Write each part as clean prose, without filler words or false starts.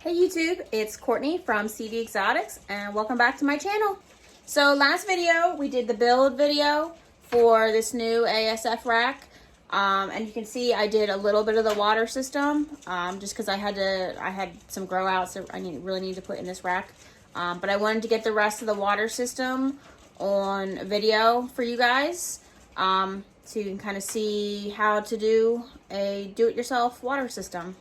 Hey YouTube, it's Courtney from CV Exotics and welcome back to my channel. So last video we did the build video for this new ASF rack, and you can see I did a little bit of the water system just because I had some grow outs that I really need to put in this rack, but I wanted to get the rest of the water system on video for you guys, so you can kind of see how to do a do-it-yourself water system.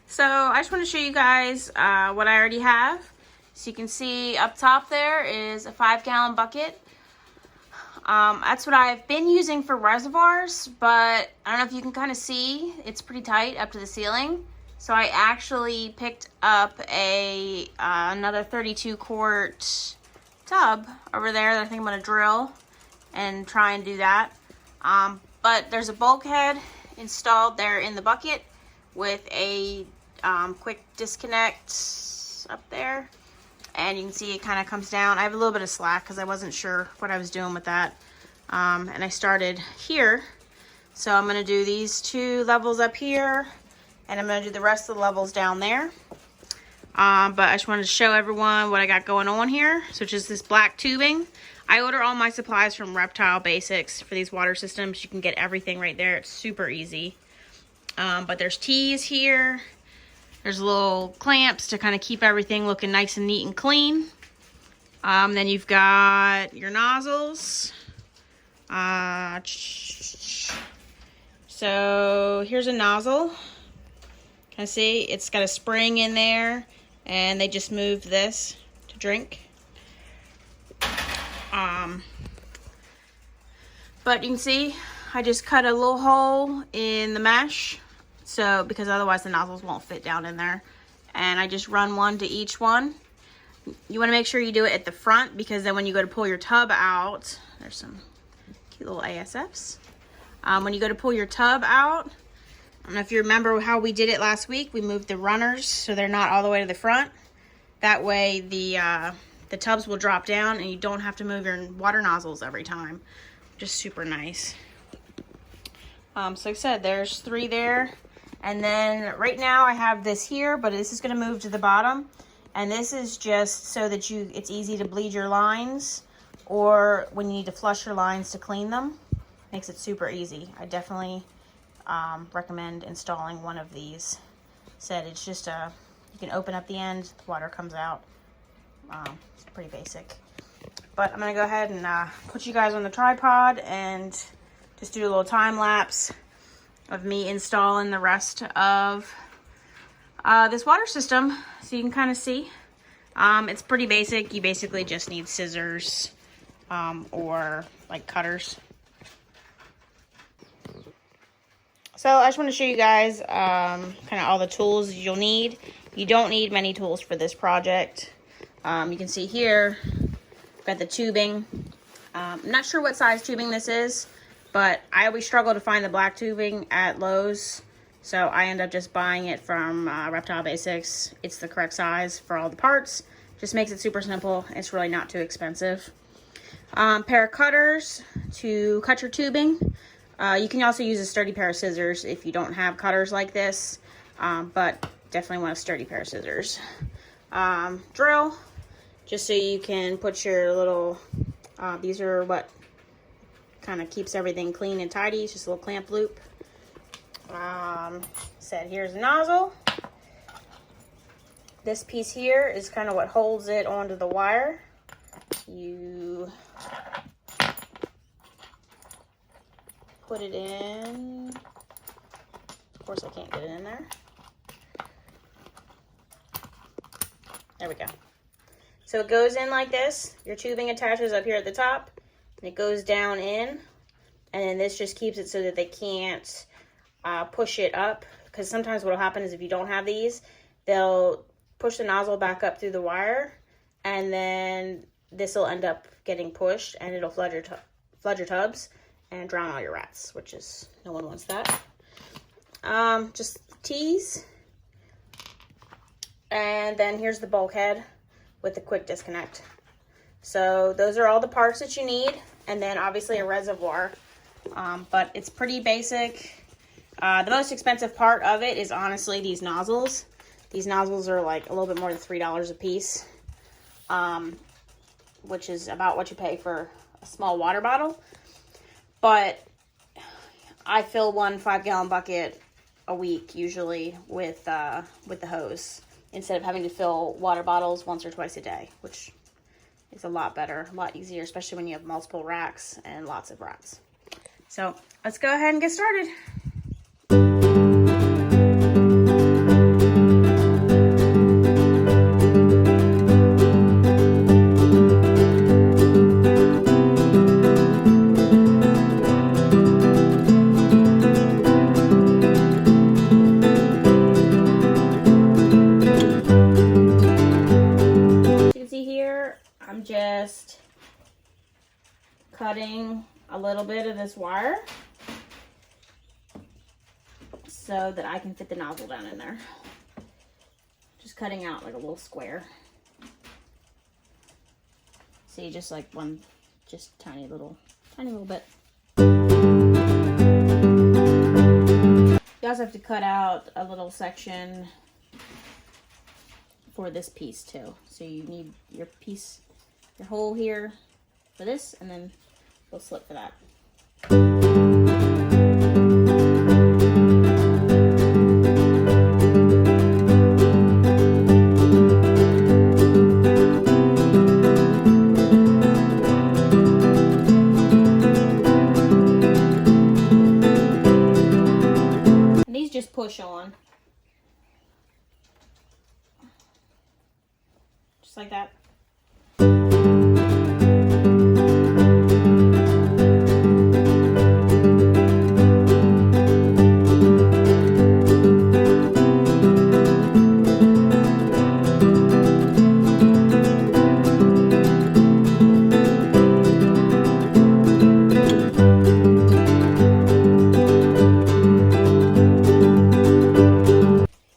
So I just want to show you guys what I already have. So you can see up top there is a 5-gallon bucket. That's what I've been using for reservoirs, but I don't know if you can kind of see, it's pretty tight up to the ceiling. So I actually picked up another 32 quart tub over there that I think I'm going to drill and try and do that. But there's a bulkhead installed there in the bucket with a quick disconnect up there, and you can see it kind of comes down. I have a little bit of slack because I wasn't sure what I was doing with that, and I started here, so I'm going to do these 2 levels up here, and I'm going to do the rest of the levels down there. But I just wanted to show everyone what I got going on here. So just this black tubing. I order all my supplies from Reptile Basics for these water systems. You can get everything right there. It's super easy. But there's T's here. There's little clamps to kind of keep everything looking nice and neat and clean. Then you've got your nozzles. So here's a nozzle. Can I see? It's got a spring in there, and they just moved this to drink. But you can see I just cut a little hole in the mesh, so because otherwise the nozzles won't fit down in there, and I just run one to each one. You want to make sure you do it at the front, because then when you go to pull your tub out, there's some cute little ASFs. When you go to pull your tub out, I don't know if you remember how we did it last week. We moved the runners so they're not all the way to the front. That way the tubs will drop down and you don't have to move your water nozzles every time. Just super nice. So like I said, there's 3 there. And then right now I have this here, but this is going to move to the bottom. And this is just so that it's easy to bleed your lines, or when you need to flush your lines to clean them. Makes it super easy. I definitely recommend installing one of these. Said it's just you can open up the end, the water comes out. It's pretty basic. But I'm going to go ahead and put you guys on the tripod and just do a little time lapse of me installing the rest of this water system, so you can kind of see. It's pretty basic. You basically just need scissors or like cutters. So I just want to show you guys kind of all the tools you'll need. You don't need many tools for this project. You can see here, I've got the tubing. I'm not sure what size tubing this is, but I always struggle to find the black tubing at Lowe's, so I end up just buying it from Reptile Basics. It's the correct size for all the parts. Just makes it super simple. It's really not too expensive. Pair of cutters to cut your tubing. You can also use a sturdy pair of scissors if you don't have cutters like this, but definitely want a sturdy pair of scissors. Drill, just so you can put your little, these are what kind of keeps everything clean and tidy. It's just a little clamp loop. Said here's a nozzle. This piece here is kind of what holds it onto the wire. You put it in. Of course I can't get it in there. There we go. So it goes in like this. Your tubing attaches up here at the top, and it goes down in, and then this just keeps it so that they can't push it up, because sometimes what will happen is if you don't have these, they'll push the nozzle back up through the wire, and then this will end up getting pushed, and it'll flood your tubs and drown all your rats, which is, no one wants that. Just T's, and then here's the bulkhead with the quick disconnect. So those are all the parts that you need. and then obviously a reservoir. But it's pretty basic. The most expensive part of it is honestly these nozzles. These nozzles are like a little bit more than $3 a piece, which is about what you pay for a small water bottle. But I fill one 5-gallon bucket a week usually with the hose, instead of having to fill water bottles once or twice a day, which is a lot better, a lot easier, especially when you have multiple racks and lots of rats. So let's go ahead and get started. Just cutting a little bit of this wire so that I can fit the nozzle down in there. Just cutting out like a little square. See, just like one, just tiny little bit. You also have to cut out a little section for this piece too. So you need your piece, your hole here for this, and then we'll slit for that. And these just push on. Just like that.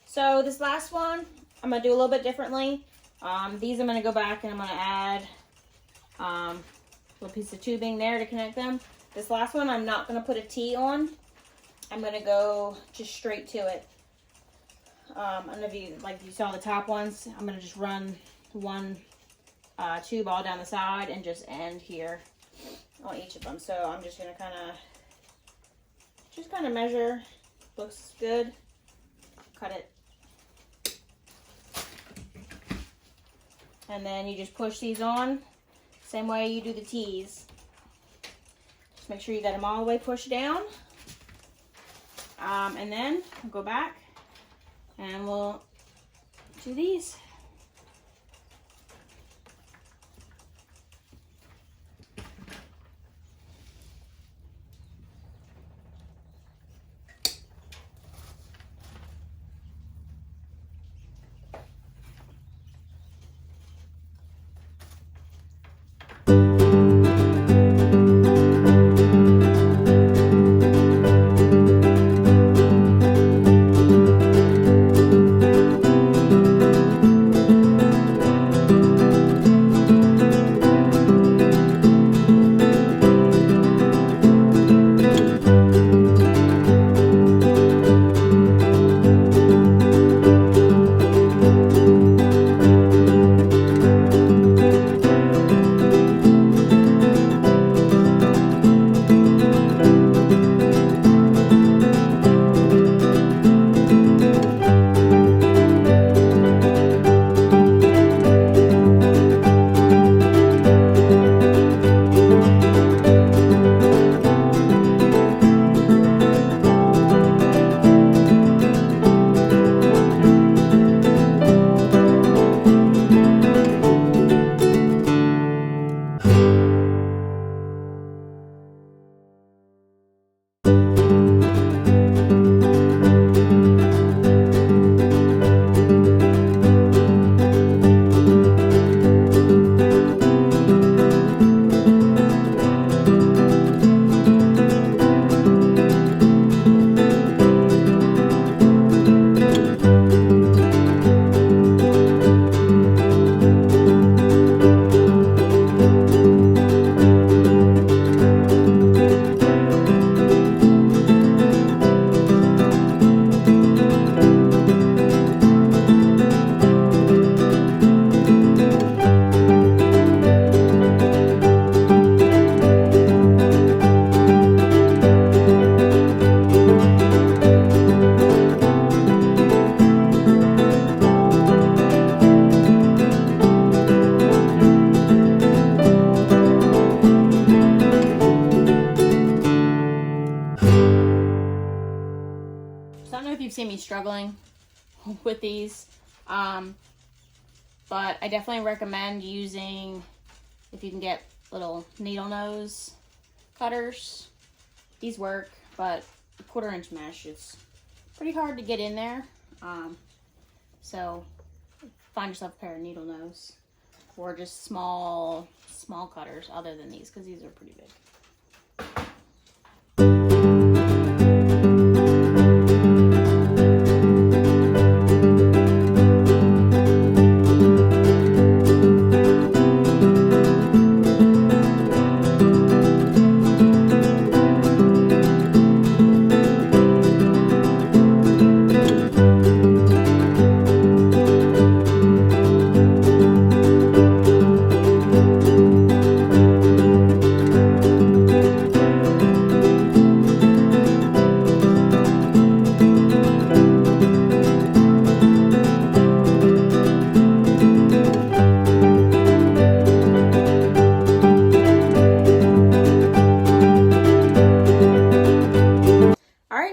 So this last one, I'm going to do a little bit differently. These I'm going to go back and I'm going to add a little piece of tubing there to connect them. This last one, I'm not going to put a T on. I'm going to go just straight to it. I don't know if you, like you saw the top ones, I'm going to just run one tube all down the side and just end here on each of them. So I'm just going to kind of measure. Looks good. Cut it. And then you just push these on, same way you do the T's. Just make sure you got them all the way pushed down. And then we'll go back and we'll do these. you've seen me struggling with these. But I definitely recommend using, if you can get little needle nose cutters. These work, but a 1/4 inch mesh is pretty hard to get in there. So find yourself a pair of needle nose or just small cutters other than these, because these are pretty big.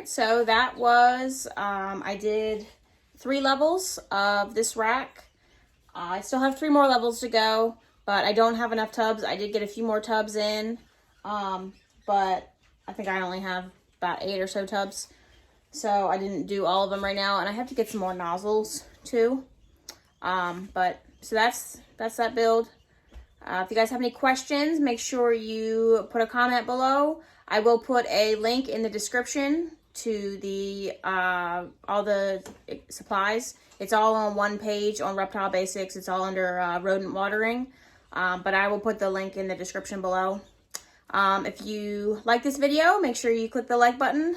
So that was, I did 3 levels of this rack. I still have 3 more levels to go, but I don't have enough tubs. I did get a few more tubs in, but I think I only have about 8 or so tubs. So I didn't do all of them right now, and I have to get some more nozzles too. So that's that build. If you guys have any questions, make sure you put a comment below. I will put a link in the description to the all the supplies. It's all on one page on Reptile Basics. It's all under rodent watering, but I will put the link in the description below. If you like this video, make sure you click the like button,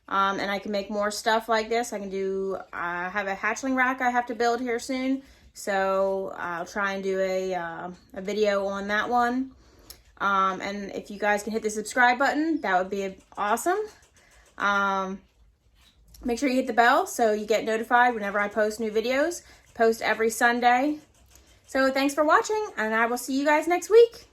and I can make more stuff like this. I can do, I have a hatchling rack I have to build here soon, so I'll try and do a video on that one. And if you guys can hit the subscribe button, that would be awesome. Make sure you hit the bell so you get notified whenever I post new videos. Post every Sunday. So thanks for watching, and I will see you guys next week.